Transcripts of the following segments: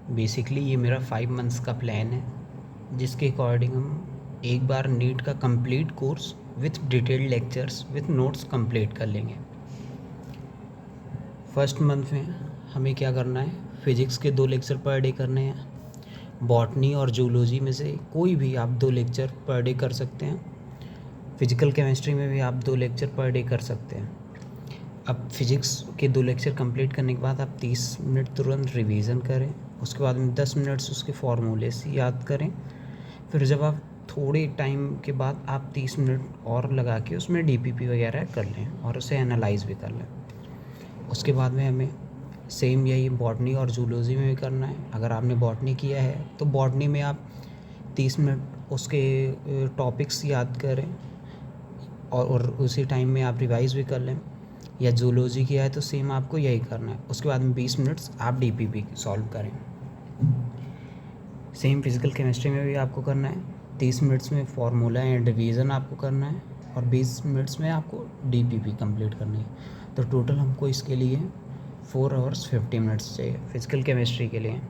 Basically ये मेरा 5 months का प्लान है, जिसके अकॉर्डिंग हम एक बार नीट का complete course with detailed lectures with notes complete कर लेंगे। फर्स्ट मंथ में हमें क्या करना है, फिज़िक्स के 2 लेक्चर पर डे करने हैं। बॉटनी और जूलॉजी में से कोई भी आप 2 लेक्चर पर डे कर सकते हैं। फिजिकल केमिस्ट्री में भी आप 2 लेक्चर पर डे कर सकते हैं। अब फिज़िक्स के 2 लेक्चर कंप्लीट करने के बाद आप 30 मिनट तुरंत रिवीजन करें। उसके बाद में 10 मिनट्स उसके फार्मूले से याद करें। फिर जब आप थोड़े टाइम के बाद आप 30 मिनट और लगा के उसमें डीपीपी वगैरह कर लें और उसे एनालाइज भी कर लें। उसके बाद में हमें सेम यही बॉटनी और जूलॉजी में भी करना है। अगर आपने बॉटनी किया है तो बॉटनी में आप 30 मिनट उसके टॉपिक्स याद करें और उसी टाइम में आप रिवाइज़ भी कर लें। या जूलॉजी किया है तो सेम आपको यही करना है। उसके बाद में 20 मिनट्स आप डीपीपी सॉल्व करें। सेम फिज़िकल केमिस्ट्री में भी आपको करना है। 30 मिनट्स में फार्मूला एंड डिवीज़न आपको करना है और 20 मिनट्स में आपको डीपीपी कंप्लीट करनी है। तो टोटल हमको इसके लिए 4 आवर्स 50 मिनट्स चाहिए फिज़िकल केमिस्ट्री के लिए,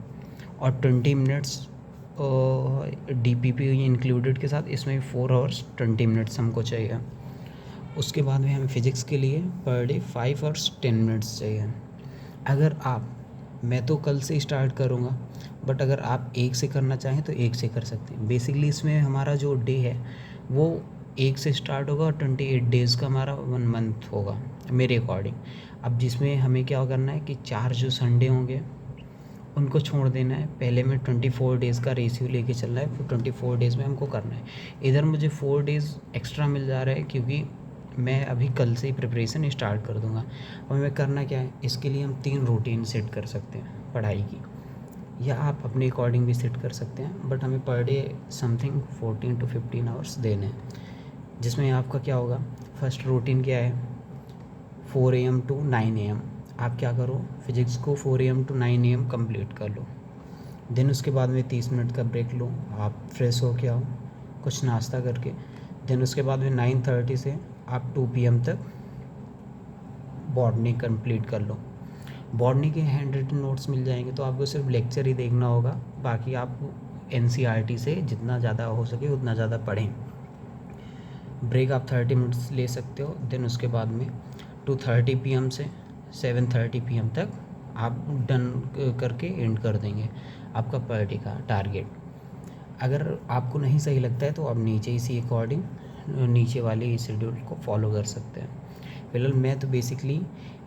और 20 मिनट्स डीपीपी इंक्लूडेड के साथ इसमें 4 आवर्स 20 मिनट्स हमको चाहिए। उसके बाद में हमें फ़िज़िक्स के लिए पर डे 5 आवर्स 10 मिनट्स चाहिए। अगर आप, मैं तो कल से स्टार्ट करूँगा, बट अगर आप 1 से करना चाहें तो 1 से कर सकते हैं। बेसिकली इसमें हमारा जो डे है वो 1 से स्टार्ट होगा और 28 डेज़ का हमारा 1 मंथ होगा मेरे अकॉर्डिंग। अब जिसमें हमें क्या करना है कि 4 जो संडे होंगे उनको छोड़ देना है। पहले में 24 डेज़ का रेशियो लेके चलना है, फिर 24 डेज़ में हमको करना है। इधर मुझे 4 डेज़ एक्स्ट्रा मिल जा रहा है क्योंकि मैं अभी कल से ही प्रिपरेशन स्टार्ट कर दूँगा। और हमें करना क्या है, इसके लिए हम 3 रूटीन सेट कर सकते हैं पढ़ाई की, या आप अपने अकॉर्डिंग भी सेट कर सकते हैं, बट हमें per day something 14 to 15 hours देने हैं। जिसमें आपका क्या होगा, फर्स्ट रूटीन क्या है, 4 AM to 9 AM। आप क्या करो, फिज़िक्स को 4 AM to 9 AM कंप्लीट कर लो। देन उसके बाद में 30 मिनट का ब्रेक लो, आप फ्रेश हो के आओ कुछ नाश्ता करके। देन उसके बाद में 9:30 से आप 2 PM तक बॉटनी कंप्लीट कर लो। बॉटनी के हैंड रिटन नोट्स मिल जाएंगे, तो आपको सिर्फ लेक्चर ही देखना होगा। बाकी आप NCERT से जितना ज़्यादा हो सके उतना ज़्यादा पढ़ें। ब्रेक आप 30 मिनट्स ले सकते हो। देन उसके बाद में 2:30 PM से 7:30 PM तक आप डन करके एंड कर देंगे आपका पर डे का टारगेट। अगर आपको नहीं सही लगता है तो आप नीचे इसी अकॉर्डिंग नीचे वाले शेड्यूल को फॉलो कर सकते हैं। फिलहाल मैं तो बेसिकली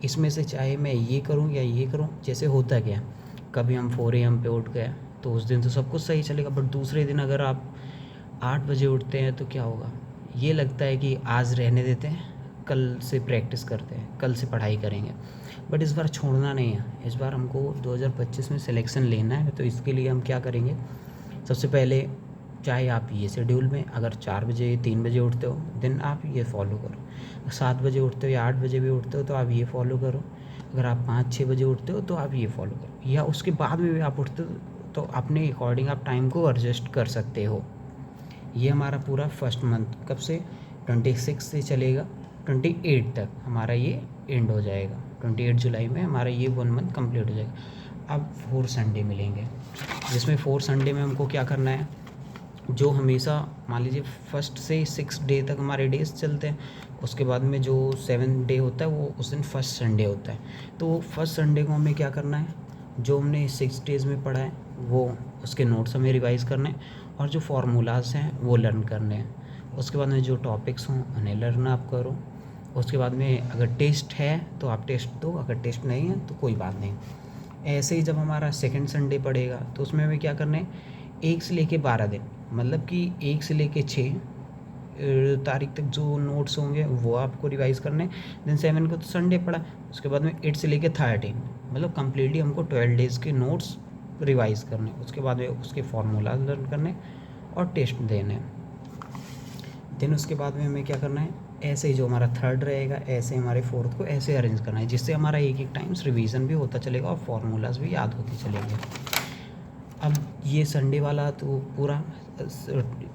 इसमें से चाहे मैं ये करूं या ये करूं, जैसे होता क्या, कभी हम 4 AM पे उठ गए तो उस दिन तो सब कुछ सही चलेगा, बट दूसरे दिन अगर आप 8 बजे उठते हैं तो क्या होगा, ये लगता है कि आज रहने देते हैं, कल से प्रैक्टिस करते हैं, कल से पढ़ाई करेंगे। बट इस बार छोड़ना नहीं है, इस बार हमको 2025 में सिलेक्शन लेना है। तो इसके लिए हम क्या करेंगे, सबसे पहले चाहे आप ये शेड्यूल में अगर 4 बजे 3 बजे उठते हो देन आप ये फॉलो करो। 7 बजे उठते हो या 8 बजे भी उठते हो तो आप ये फॉलो करो। अगर आप 5-6 बजे उठते हो तो आप ये फॉलो करो, या उसके बाद में भी आप उठते हो तो अपने अकॉर्डिंग आप टाइम को एडजस्ट कर सकते हो। ये हमारा पूरा फर्स्ट मंथ कब से 26 से चलेगा 28 तक हमारा ये एंड हो जाएगा। 28 जुलाई में हमारा ये 1 मंथ कंप्लीट हो जाएगा। अब 4 संडे मिलेंगे, जिसमें 4 संडे में हमको क्या करना है, जो हमेशा मान लीजिए फर्स्ट से 6 डे तक हमारे डेज चलते हैं, उसके बाद में जो 7 डे होता है वो उस दिन फर्स्ट संडे होता है। तो फर्स्ट संडे को हमें क्या करना है, जो हमने 6 डेज़ में पढ़ा है वो उसके नोट्स हमें रिवाइज़ करने हैं और जो फार्मूलाज हैं वो लर्न करने हैं। उसके बाद में जो टॉपिक्स हों उन्हें लर्न आप करो। उसके बाद में अगर टेस्ट है तो आप टेस्ट दो, अगर टेस्ट नहीं है तो कोई बात नहीं। ऐसे ही जब हमारा सेकंड संडे पड़ेगा तो उसमें हमें क्या करना है, 1 से लेके 12 दिन, मतलब कि 1 से लेके 6 तारीख तक जो नोट्स होंगे वो आपको रिवाइज़ करने हैं। देन 7 को तो संडे पड़ा, उसके बाद में 8 से लेके 13, मतलब कम्प्लीटली हमको 12 डेज़ के नोट्स रिवाइज़ करने। उसके बाद में उसके फार्मूला लर्न करने और टेस्ट देने। देन उसके बाद में हमें क्या करना है, ऐसे ही जो हमारा थर्ड रहेगा ऐसे हमारे फोर्थ को ऐसे अरेंज करना है, जिससे हमारा एक एक टाइम्स रिवीजन भी होता चलेगा और फार्मूलाज भी याद होते चलेंगे। अब ये संडे वाला तो पूरा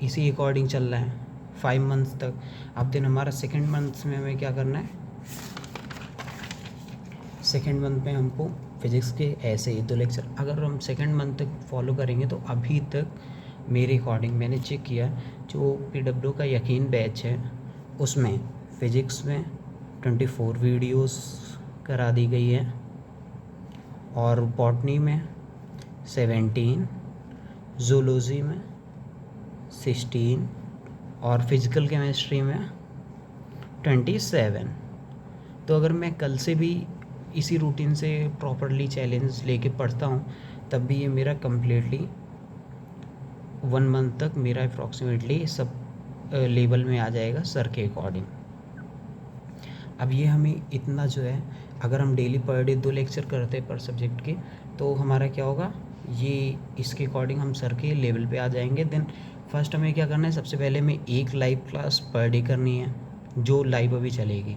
इसी अकॉर्डिंग चल रहा है 5 मंथ्स तक। अब दिन हमारा सेकेंड मंथ्स में हमें क्या करना है, सेकेंड मंथ में हमको फिज़िक्स के ऐसे ही 2 लेक्चर, अगर हम सेकेंड मंथ तक फॉलो करेंगे तो अभी तक मेरे अकॉर्डिंग मैंने चेक किया, जो PW का यकीन बैच है उसमें फ़िज़िक्स में 24 वीडियोस करा दी गई है, और बॉटनी में 17, ज़ूलॉजी में 16 और फिज़िकल केमिस्ट्री में 27। तो अगर मैं कल से भी इसी रूटीन से प्रॉपरली चैलेंज लेके पढ़ता हूँ तब भी ये मेरा कम्प्लीटली 1 मंथ तक मेरा अप्रॉक्सीमेटली सब लेवल में आ जाएगा सर के अकॉर्डिंग। अब ये हमें इतना जो है, अगर हम डेली पर डे 2 लेक्चर करते हैं पर सब्जेक्ट के, तो हमारा क्या होगा, ये इसके अकॉर्डिंग हम सर के लेवल पे आ जाएंगे। देन फर्स्ट हमें क्या करना है, सबसे पहले हमें एक लाइव क्लास पर डे करनी है जो लाइव अभी चलेगी,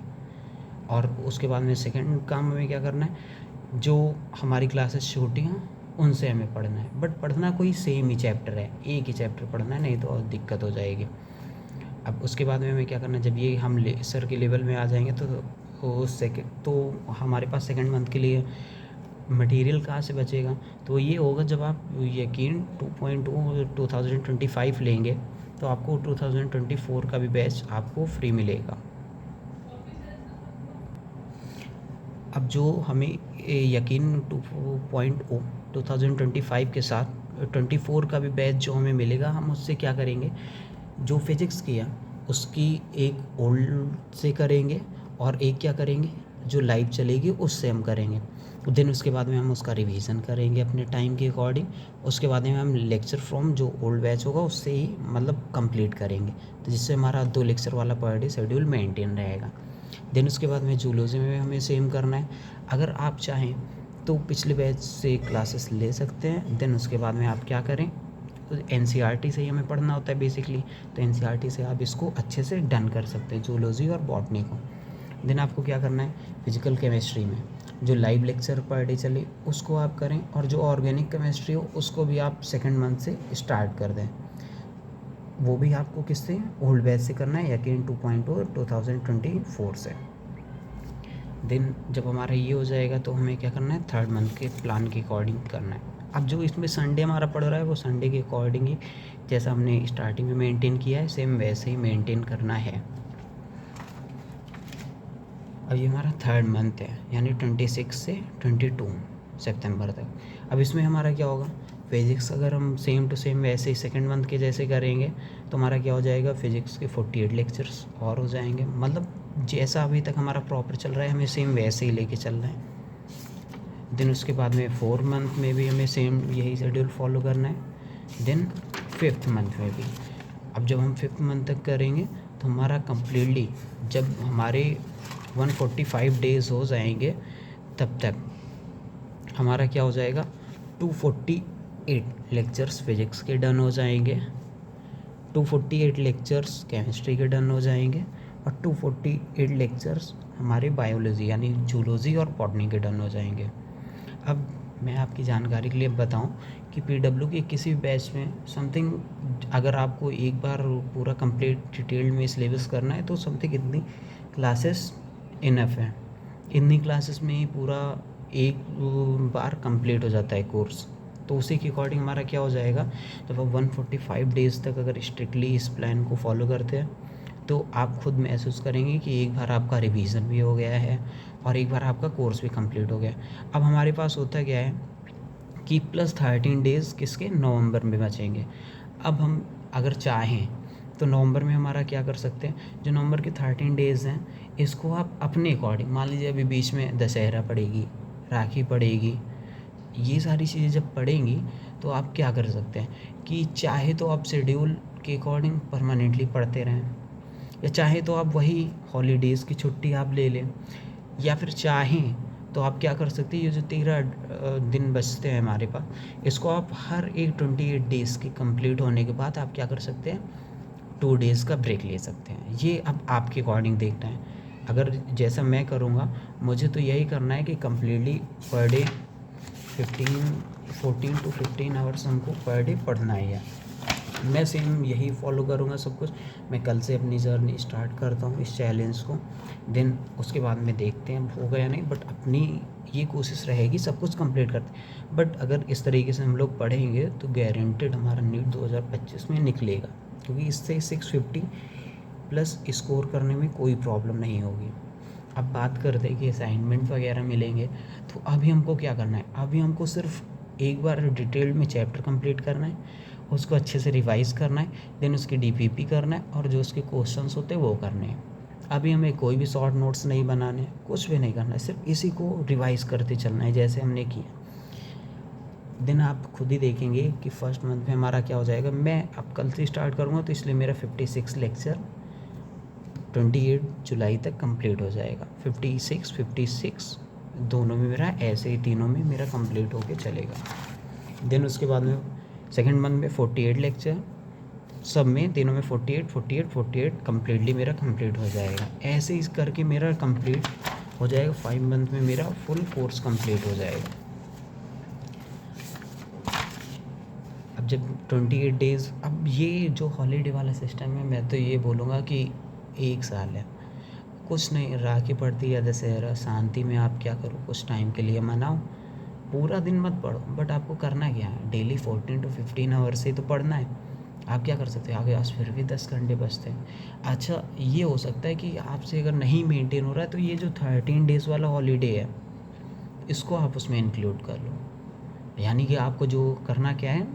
और उसके बाद में सेकंड काम हमें क्या करना है, जो हमारी क्लासेस छोटी हैं उनसे हमें पढ़ना है, बट पढ़ना कोई सेम ही चैप्टर है, एक ही चैप्टर पढ़ना है, नहीं तो और दिक्कत हो जाएगी। अब उसके बाद में हमें क्या करना है, जब ये हम सर के लेवल में आ जाएंगे तो हमारे पास सेकंड मंथ के लिए मटेरियल कहाँ से बचेगा, तो ये होगा जब आप यकीन 2.0 2025 लेंगे तो आपको 2024 का भी बैच आपको फ्री मिलेगा। अब जो हमें यकीन 2.0 2025 के साथ 24 का भी बैच जो हमें मिलेगा, हम उससे क्या करेंगे, जो फिज़िक्स किया उसकी एक ओल्ड से करेंगे और एक क्या करेंगे जो लाइव चलेगी उससे हम करेंगे। देन उसके बाद में हम उसका रिवीजन करेंगे अपने टाइम के अकॉर्डिंग। उसके बाद में हम लेक्चर फ्रॉम जो ओल्ड बैच होगा उससे ही मतलब कंप्लीट करेंगे, तो जिससे हमारा 2 लेक्चर वाला पर डे शेड्यूल मेंटेन रहेगा। देन उसके बाद में जूलॉजी में हमें सेम करना है। अगर आप चाहें तो पिछले बैच से क्लासेस ले सकते हैं। देन उसके बाद में आप क्या करें, तो NCERT से ही हमें पढ़ना होता है बेसिकली, तो NCERT से आप इसको अच्छे से डन कर सकते हैं जूलॉजी और बॉटनी को। देन आपको क्या करना है, फिजिकल केमिस्ट्री में जो लाइव लेक्चर पर डे चले उसको आप करें, और जो ऑर्गेनिक केमिस्ट्री हो उसको भी आप सेकेंड मंथ से स्टार्ट कर दें। वो भी आपको किससे, ओल्ड बैच से करना है, यकीन 2.0 2024 से। देन जब हमारा ये हो जाएगा तो हमें क्या करना है, थर्ड मंथ के प्लान के अकॉर्डिंग करना है। अब जो इसमें संडे हमारा पड़ रहा है वो संडे के अकॉर्डिंग ही जैसा हमने स्टार्टिंग में मेंटेन किया है सेम वैसे ही मेंटेन करना है। अब ये हमारा थर्ड मंथ है, यानी 26 से 22 सितंबर तक। अब इसमें हमारा क्या होगा, फिज़िक्स अगर हम सेम टू सेम वैसे ही सेकंड मंथ के जैसे करेंगे तो हमारा क्या हो जाएगा, फिज़िक्स के 48 लेक्चर्स और हो जाएंगे। मतलब जैसा अभी तक हमारा प्रॉपर चल रहा है हमें सेम वैसे ही लेके चल रहे हैं। देन उसके बाद में 4 मंथ में भी हमें सेम यही शेड्यूल फॉलो करना है। देन 5th मंथ में भी, अब जब हम 5th मंथ तक करेंगे तो हमारा कम्प्लीटली जब हमारे 145 डेज़ हो जाएंगे तब तक हमारा क्या हो जाएगा, 248 लेक्चर्स फिज़िक्स के डन हो जाएंगे, 248 लेक्चर्स केमिस्ट्री के डन हो जाएंगे, और 248 लेक्चर्स हमारे बायोलॉजी यानी जूलॉजी और बॉटनी के डन हो जाएंगे। अब मैं आपकी जानकारी के लिए बताऊं कि PW के किसी भी बैच में समथिंग, अगर आपको एक बार पूरा कंप्लीट डिटेल में सिलेबस करना है तो समथिंग इतनी क्लासेस इनफ है। इतनी क्लासेस में ही पूरा एक बार कंप्लीट हो जाता है कोर्स। तो उसी के अकॉर्डिंग हमारा क्या हो जाएगा, जब आप 145 डेज़ तक अगर स्ट्रिक्टली इस प्लान को फॉलो करते हैं तो आप खुद महसूस करेंगे कि एक बार आपका रिवीजन भी हो गया है और एक बार आपका कोर्स भी कंप्लीट हो गया। अब हमारे पास होता क्या है कि प्लस 13 डेज़ किसके, नवंबर में बचेंगे। अब हम अगर चाहें तो नवंबर में हमारा क्या कर सकते हैं, जो नवंबर के 13 डेज़ हैं इसको आप अपने अकॉर्डिंग, मान लीजिए अभी बीच में दशहरा पड़ेगी, राखी पड़ेगी, ये सारी चीज़ें जब पड़ेंगी तो आप क्या कर सकते हैं कि चाहे तो आप शेड्यूल के अकॉर्डिंग परमानेंटली पढ़ते रहें, या चाहे तो आप वही हॉलीडेज़ की छुट्टी आप ले लें, या फिर चाहें तो आप क्या कर सकते हैं, ये जो 13 दिन बचते हैं हमारे पास, इसको आप हर एक 28 डेज़ के कंप्लीट होने के बाद आप क्या कर सकते हैं, 2 डेज़ का ब्रेक ले सकते हैं। ये अब आपके अकॉर्डिंग देखना है। अगर जैसा मैं करूँगा, मुझे तो यही करना है कि completely per day 14 to 15 hours हमको पर डे पढ़ना है। मैं सेम यही फॉलो करूँगा सब कुछ। मैं कल से अपनी जर्नी स्टार्ट करता हूँ इस चैलेंज को, देन उसके बाद में देखते हैं होगा या नहीं, बट अपनी ये कोशिश रहेगी सब कुछ कंप्लीट करते हैं। बट अगर इस तरीके से हम लोग पढ़ेंगे तो गारंटेड हमारा नीट 2025 में निकलेगा, क्योंकि इससे 650 प्लस स्कोर करने में कोई प्रॉब्लम नहीं होगी। अब बात करते हैं कि असाइनमेंट वगैरह मिलेंगे, तो अभी हमको क्या करना है, अभी हमको सिर्फ एक बार डिटेल में चैप्टर कंप्लीट करना है, उसको अच्छे से रिवाइज़ करना है, देन उसकी डीपीपी करना है, और जो उसके क्वेश्चंस होते हैं वो करने हैं। अभी हमें कोई भी शॉर्ट नोट्स नहीं बनाने हैं, कुछ भी नहीं करना है, सिर्फ इसी को रिवाइज़ करते चलना है जैसे हमने किया। देन आप खुद ही देखेंगे कि फर्स्ट मंथ में हमारा क्या हो जाएगा। मैं अब कल से स्टार्ट करूँगा, तो इसलिए मेरा 56 लेक्चर 28 जुलाई तक कंप्लीट हो जाएगा। 56 दोनों में मेरा, ऐसे ही तीनों में मेरा कंप्लीट होके चलेगा। देन उसके बाद में सेकेंड मंथ में 48 लेक्चर, सब में तीनों में 48 कम्प्लीटली मेरा कंप्लीट हो जाएगा। ऐसे ही करके मेरा कंप्लीट हो जाएगा। 5 मंथ में मेरा फुल कोर्स कंप्लीट हो जाएगा। अब जब 28 डेज़, अब ये जो हॉलीडे वाला सिस्टम है, मैं तो ये बोलूँगा कि 1 साल है, कुछ नहीं, राखी पड़ती है, दशहरा, शांति में आप क्या करो, कुछ टाइम के लिए मनाओ, पूरा दिन मत पढ़ो, बट आपको करना क्या है, डेली 14 to 15 आवर्स से तो पढ़ना है। आप क्या कर सकते हो, आगे आज फिर भी 10 घंटे बचते हैं। अच्छा, ये हो सकता है कि आपसे अगर नहीं मेंटेन हो रहा है, तो ये जो 13 डेज़ वाला हॉलीडे है, इसको आप उसमें इंक्लूड कर लो। यानी कि आपको जो करना क्या है,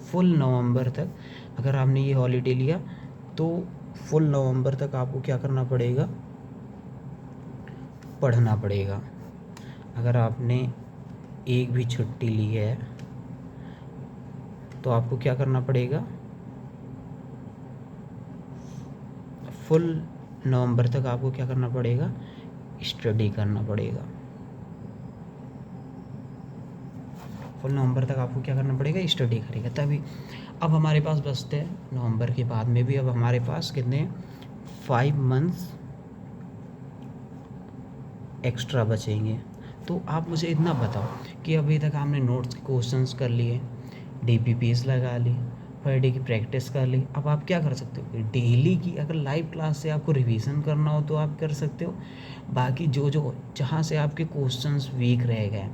फुल नवंबर तक अगर आपने ये हॉलीडे लिया, तो फुल नवंबर तक आपको क्या करना पड़ेगा, पढ़ना पड़ेगा। अगर आपने एक भी छुट्टी ली है, तो आपको क्या करना पड़ेगा, फुल नवंबर तक आपको क्या करना पड़ेगा, स्टडी करना पड़ेगा। फुल नवंबर तक आपको क्या करना पड़ेगा, स्टडी करेगा तभी। अब हमारे पास बचते हैं नवंबर के बाद में भी, अब हमारे पास कितने 5 मंथ्स एक्स्ट्रा बचेंगे। तो आप मुझे इतना बताओ कि अभी तक आपने नोट्स के क्वेश्चंस कर लिए, डीपीपीस लगा ली, पर डे की प्रैक्टिस कर ली। अब आप क्या कर सकते हो कि डेली की अगर लाइव क्लास से आपको रिवीजन करना हो तो आप कर सकते हो। बाकी जो जहाँ से आपके क्वेश्चंस वीक रह गए,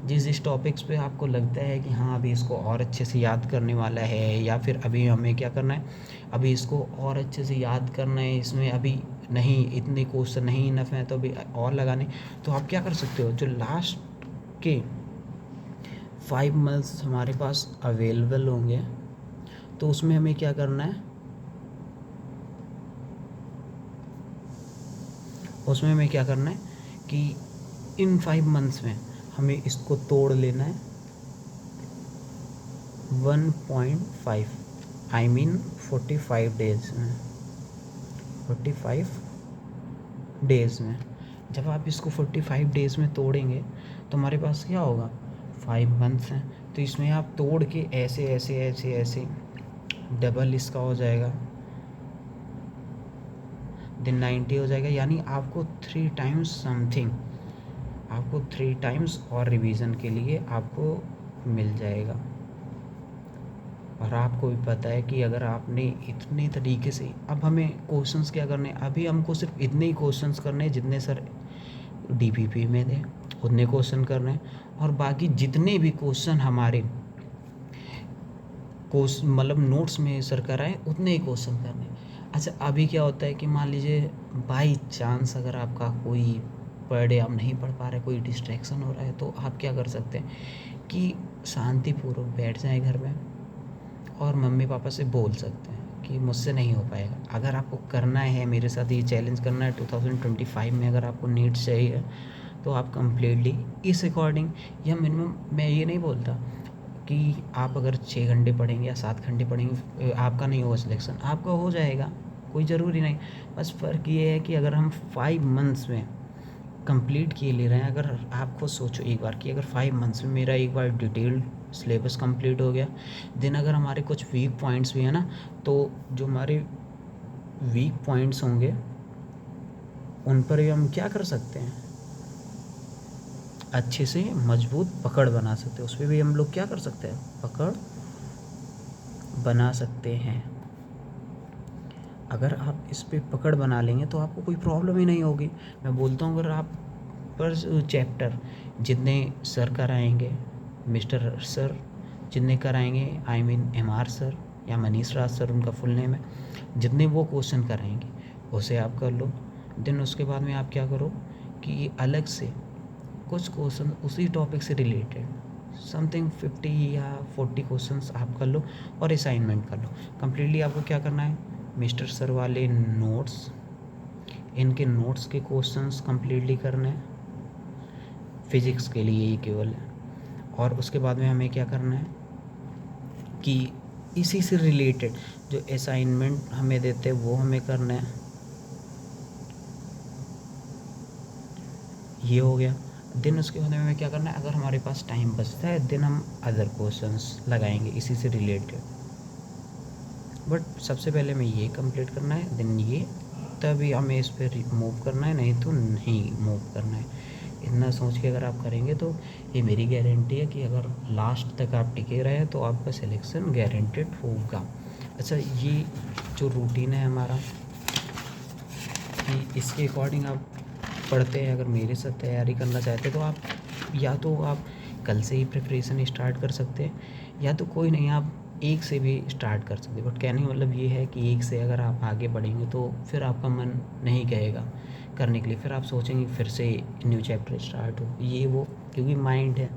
जिस टॉपिक्स पे आपको लगता है कि हाँ अभी इसको और अच्छे से याद करने वाला है, या फिर अभी हमें क्या करना है, अभी इसको और अच्छे से याद करना है, इसमें अभी नहीं, इतने क्वेश्चन नहीं इनफ है, तो अभी और लगाने, तो आप क्या कर सकते हो, जो लास्ट के 5 मंथ्स हमारे पास अवेलेबल होंगे, तो उसमें हमें क्या करना है, उसमें हमें क्या करना है कि इन 5 मंथ्स में हमें इसको तोड़ लेना है 1.5, आई मीन 45 डेज़ में, 45 डेज़ में। जब आप इसको 45 डेज़ में तोड़ेंगे, तो हमारे पास क्या होगा, 5 मंथ्स हैं, तो इसमें आप तोड़ के ऐसे ऐसे ऐसे ऐसे डबल इसका हो जाएगा, दिन 90 हो जाएगा। यानी आपको 3 टाइम्स समथिंग, आपको 3 टाइम्स और रिवीजन के लिए आपको मिल जाएगा। और आपको भी पता है कि अगर आपने इतने तरीके से, अब हमें क्वेश्चंस क्या करने हैं, अभी हमको सिर्फ इतने ही क्वेश्चंस करने हैं जितने सर डीपीपी में थे, उतने क्वेश्चन करने हैं, और बाकी जितने भी क्वेश्चन हमारे मतलब नोट्स में सर कराए, उतने ही क्वेश्चन करने हैं। अच्छा, अभी क्या होता है कि मान लीजिए बाई चांस अगर आपका कोई पर डे आप नहीं पढ़ पा रहे, कोई डिस्ट्रैक्शन हो रहा है, तो आप क्या कर सकते हैं कि शांतिपूर्वक बैठ जाएं घर में और मम्मी पापा से बोल सकते हैं कि मुझसे नहीं हो पाएगा। अगर आपको करना है, मेरे साथ ये चैलेंज करना है 2025 में, अगर आपको नीट चाहिए, तो आप कम्प्लीटली इस अकॉर्डिंग, या मिनिमम, मैं ये नहीं बोलता कि आप अगर 6 घंटे पढ़ेंगे या 7 घंटे पढ़ेंगे आपका नहीं होगा सिलेक्शन, आपका हो जाएगा, कोई ज़रूरी नहीं। बस फ़र्क ये है कि अगर हम 5 मंथ्स में कंप्लीट किए ले रहे हैं, अगर आप खुद सोचो एक बार कि अगर 5 मंथ्स में मेरा एक बार डिटेल्ड सिलेबस कंप्लीट हो गया, देन अगर हमारे कुछ वीक पॉइंट्स भी हैं ना, तो जो हमारे वीक पॉइंट्स होंगे उन पर भी हम क्या कर सकते हैं, अच्छे से मजबूत पकड़ बना सकते हैं, उस पर भी हम लोग क्या कर सकते हैं, पकड़ बना सकते हैं। अगर आप इस पे पकड़ बना लेंगे तो आपको कोई प्रॉब्लम ही नहीं होगी। मैं बोलता हूँ अगर आप पर चैप्टर जितने सर कराएंगे, मिस्टर सर जितने कराएंगे, आई मीन MR सर या मनीष राज सर उनका फुल नेम है, जितने वो क्वेश्चन कराएंगे उसे आप कर लो। देन उसके बाद में आप क्या करो कि अलग से कुछ क्वेश्चन उसी टॉपिक से रिलेटेड समथिंग 50 या 40 क्वेश्चंस आप कर लो और असाइनमेंट कर लो। कम्प्लीटली आपको क्या करना है, मिस्टर सर वाले नोट्स, इनके नोट्स के क्वेश्चंस कम्प्लीटली करने हैं, फिजिक्स के लिए ये केवल है। और उसके बाद में हमें क्या करना है कि इसी से रिलेटेड जो असाइनमेंट हमें देते हैं वो हमें करना है। ये हो गया। देन उसके बाद में हमें क्या करना है, अगर हमारे पास टाइम बचता है देन हम अदर क्वेश्चंस लगाएंगे इसी से रिलेटेड। बट सबसे पहले हमें ये कंप्लीट करना है, देन ये, तभी हमें इस पर मूव करना है, नहीं तो नहीं मूव करना है। इतना सोच के अगर आप करेंगे तो ये मेरी गारंटी है कि अगर लास्ट तक आप टिके रहे तो आपका सिलेक्शन गारंटेड होगा। अच्छा, ये जो रूटीन है हमारा कि इसके अकॉर्डिंग आप पढ़ते हैं, अगर मेरे साथ तैयारी करना चाहते हैं तो आप या तो आप कल से ही प्रिपरेशन स्टार्ट कर सकते हैं, या तो कोई नहीं आप एक से भी स्टार्ट कर सकते हैं। बट कहने का मतलब ये है कि एक से अगर आप आगे बढ़ेंगे तो फिर आपका मन नहीं कहेगा करने के लिए, फिर आप सोचेंगे फिर से न्यू चैप्टर स्टार्ट हो ये वो, क्योंकि माइंड है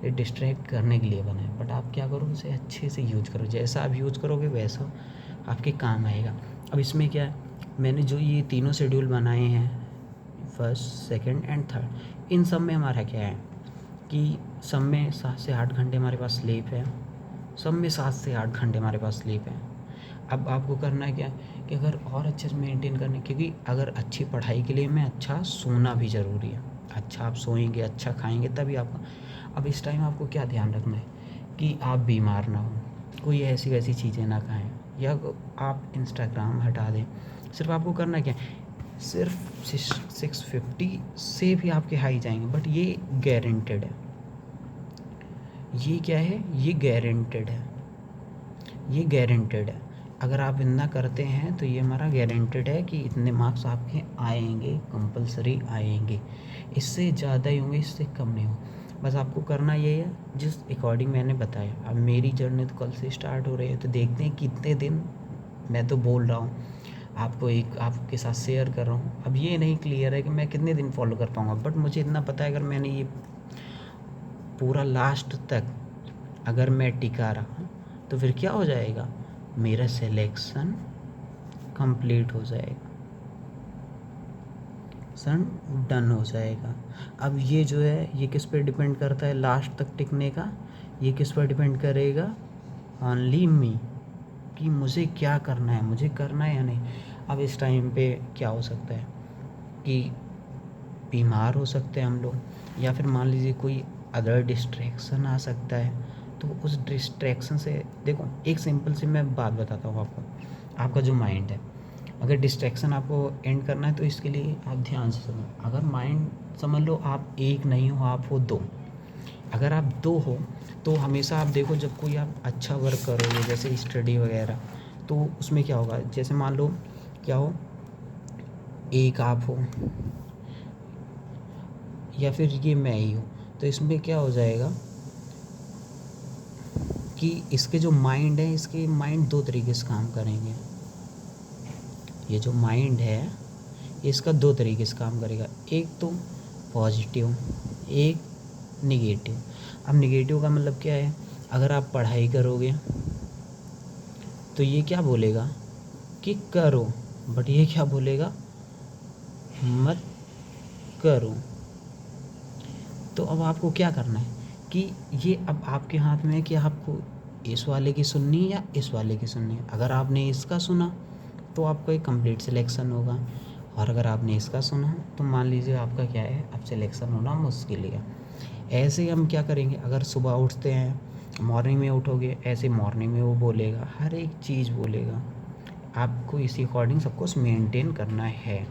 ये डिस्ट्रैक्ट करने के लिए बना है। बट आप क्या करो, उसे अच्छे से यूज करो, जैसा आप यूज करोगे वैसा आपके काम आएगा। अब इसमें क्या है, मैंने जो ये तीनों शेड्यूल बनाए हैं, फर्स्ट, सेकंड एंड थर्ड, इन सब में हमारा क्या है कि सब में 7 से 8 घंटे हमारे पास स्लीप है, सब में 7 से 8 घंटे हमारे पास स्लीप है। अब आपको करना है क्या कि अगर और अच्छे से मेंटेन करने, क्योंकि अगर अच्छी पढ़ाई के लिए में अच्छा सोना भी ज़रूरी है। अच्छा आप सोएंगे, अच्छा खाएंगे तभी आपका। अब इस टाइम आपको क्या ध्यान रखना है कि आप बीमार ना हो, कोई ऐसी वैसी चीज़ें ना खाएं, या आप इंस्टाग्राम हटा दें। सिर्फ आपको करना क्या है, सिर्फ 650 से भी आपके हाई जाएंगे, बट ये गारंटेड है। ये क्या है, ये गारंटेड है, ये गारंटेड है। अगर आप इतना करते हैं तो ये हमारा गारंटेड है कि इतने मार्क्स आपके आएंगे, कंपलसरी आएंगे। इससे ज़्यादा ही होंगे, इससे कम नहीं हो। बस आपको करना ये है जिस अकॉर्डिंग मैंने बताया। अब मेरी जर्नी तो कल से स्टार्ट हो रही है, तो देखते हैं कितने दिन। मैं तो बोल रहा हूँ आपको, एक आपके साथ शेयर कर रहा हूँ। अब ये नहीं क्लियर है कि मैं कितने दिन फॉलो कर पाऊँगा, बट मुझे इतना पता है अगर मैंने ये पूरा लास्ट तक अगर मैं टिका रहा तो फिर क्या हो जाएगा, मेरा सिलेक्शन कंप्लीट हो जाएगा, सन डन हो जाएगा। अब ये जो है ये किस पे डिपेंड करता है लास्ट तक टिकने का, ये किस पर डिपेंड करेगा, ओनली मी, कि मुझे क्या करना है, मुझे करना है या नहीं। अब इस टाइम पे क्या हो सकता है कि बीमार हो सकते हैं हम लोग, या फिर मान लीजिए कोई अदर डिस्ट्रैक्शन आ सकता है। तो उस डिस्ट्रैक्शन से देखो, एक सिंपल सी मैं बात बताता हूँ आपको। आपका जो माइंड है, अगर डिस्ट्रैक्शन आपको एंड करना है तो इसके लिए आप ध्यान से सुनो। अगर माइंड समझ लो आप एक नहीं हो, आप हो दो। अगर आप दो हो तो हमेशा आप देखो, जब कोई आप अच्छा वर्क करोगे जैसे स्टडी वगैरह, तो उसमें क्या होगा, जैसे मान लो क्या हो, एक आप हो या फिर ये मैं ही हूँ, तो इसमें क्या हो जाएगा कि इसके जो माइंड है, इसके माइंड दो तरीके से काम करेंगे। ये जो माइंड है इसका दो तरीके से काम करेगा, एक तो पॉजिटिव, एक निगेटिव। अब निगेटिव का मतलब क्या है, अगर आप पढ़ाई करोगे तो ये क्या बोलेगा कि करो, बट ये क्या बोलेगा, मत करो। तो अब आपको क्या करना है कि ये अब आपके हाथ में है कि आपको इस वाले की सुननी है या इस वाले की सुननी है। अगर आपने इसका सुना तो आपका एक कंप्लीट सिलेक्शन होगा, और अगर आपने इसका सुना तो मान लीजिए आपका क्या है, अब सिलेक्शन होना मुश्किल है। ऐसे ही हम क्या करेंगे, अगर सुबह उठते हैं, मॉर्निंग में उठोगे, ऐसे मॉर्निंग में वो बोलेगा, हर एक चीज़ बोलेगा। आपको इसी अकॉर्डिंग सब कुछ मेंटेन करना है।